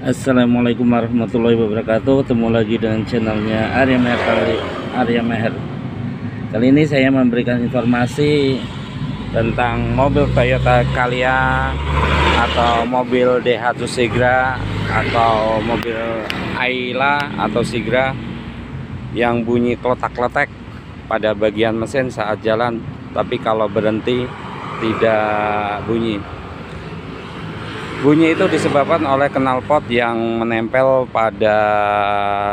Assalamualaikum warahmatullahi wabarakatuh. Ketemu lagi dengan channelnya Arya Meher. Kali ini saya memberikan informasi tentang mobil Toyota Calya atau mobil Daihatsu Sigra atau mobil Ayla atau Sigra yang bunyi kletak-kletek pada bagian mesin saat jalan, tapi kalau berhenti tidak bunyi. Bunyi itu disebabkan oleh knalpot yang menempel pada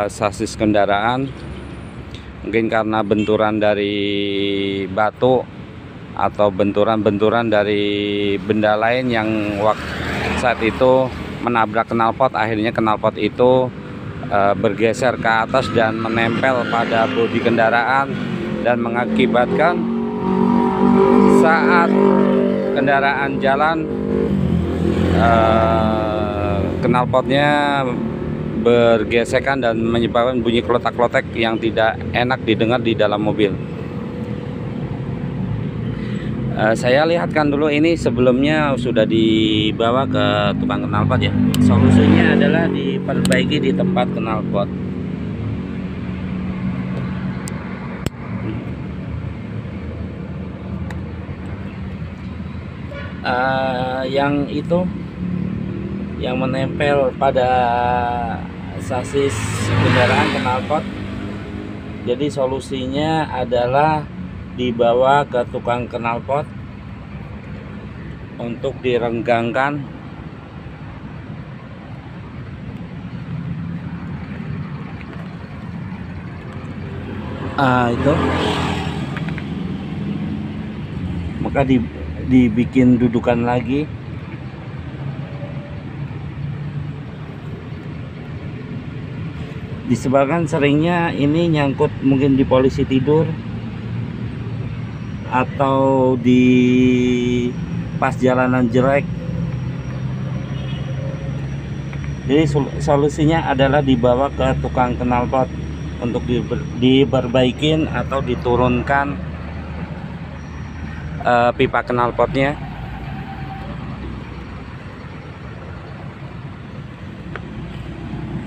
sasis kendaraan, mungkin karena benturan dari batu atau benturan-benturan dari benda lain yang saat itu menabrak knalpot. Akhirnya knalpot itu bergeser ke atas dan menempel pada bodi kendaraan dan mengakibatkan saat kendaraan jalan knalpotnya bergesekan dan menyebabkan bunyi klotak-klotek yang tidak enak didengar di dalam mobil. Saya lihatkan dulu ini sebelumnya sudah dibawa ke tukang knalpot ya. Solusinya adalah diperbaiki di tempat knalpot. Yang itu yang menempel pada sasis kendaraan knalpot. Jadi solusinya adalah dibawa ke tukang knalpot untuk direnggangkan. Itu maka dibikin dudukan lagi. Disebabkan seringnya ini nyangkut mungkin di polisi tidur atau di pas jalanan jelek. Jadi solusinya adalah dibawa ke tukang knalpot untuk diperbaikin atau diturunkan pipa knalpotnya.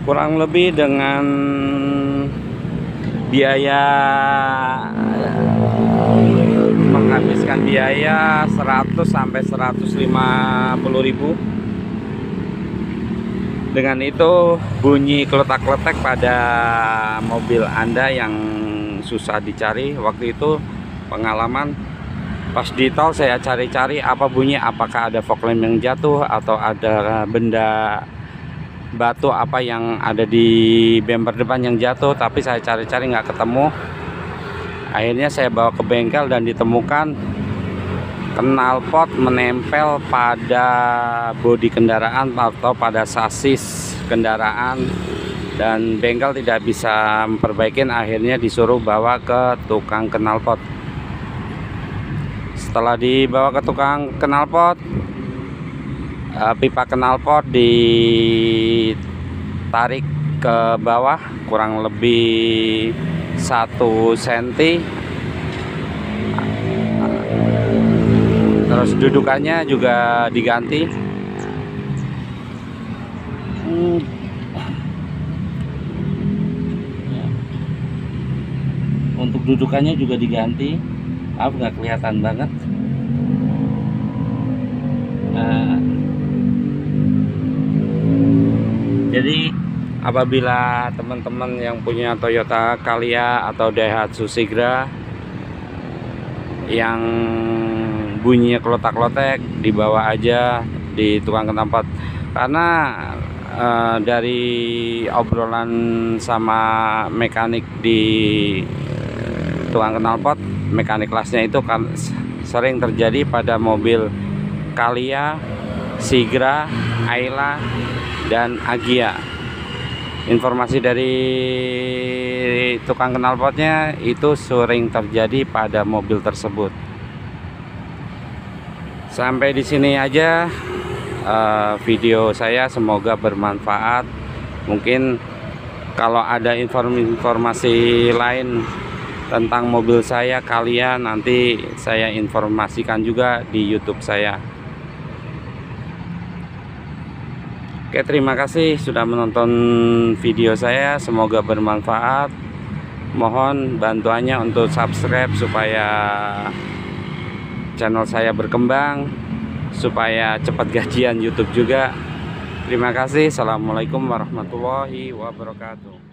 Kurang lebih dengan biaya, menghabiskan biaya 100 sampai 150.000. Dengan itu bunyi kletak-kletek pada mobil Anda yang susah dicari. Waktu itu pengalaman pas di tol, saya cari-cari apa bunyi, apakah ada fog lamp yang jatuh atau ada benda batu apa yang ada di bumper depan yang jatuh, tapi saya cari-cari nggak ketemu. Akhirnya saya bawa ke bengkel dan ditemukan knalpot menempel pada bodi kendaraan atau pada sasis kendaraan, dan bengkel tidak bisa memperbaikin. Akhirnya disuruh bawa ke tukang knalpot. Setelah dibawa ke tukang knalpot, pipa knalpot ditarik ke bawah kurang lebih 1 cm. Terus dudukannya juga diganti. Untuk dudukannya juga diganti. Nggak kelihatan banget. Jadi apabila teman-teman yang punya Toyota Calya atau Daihatsu Sigra yang bunyinya klotak-klotek, dibawa aja di tukang knalpot. Karena dari obrolan sama mekanik di tukang knalpot, mekanik kelasnya itu kan sering terjadi pada mobil Calya, Sigra, Ayla, dan Agya. Informasi dari tukang knalpotnya itu sering terjadi pada mobil tersebut. Sampai di sini aja video saya, semoga bermanfaat. Mungkin kalau ada informasi lain tentang mobil saya Calya, nanti saya informasikan juga di YouTube saya. Oke, terima kasih sudah menonton video saya, semoga bermanfaat. Mohon bantuannya untuk subscribe supaya channel saya berkembang, supaya cepat gajian YouTube juga. Terima kasih. Assalamualaikum warahmatullahi wabarakatuh.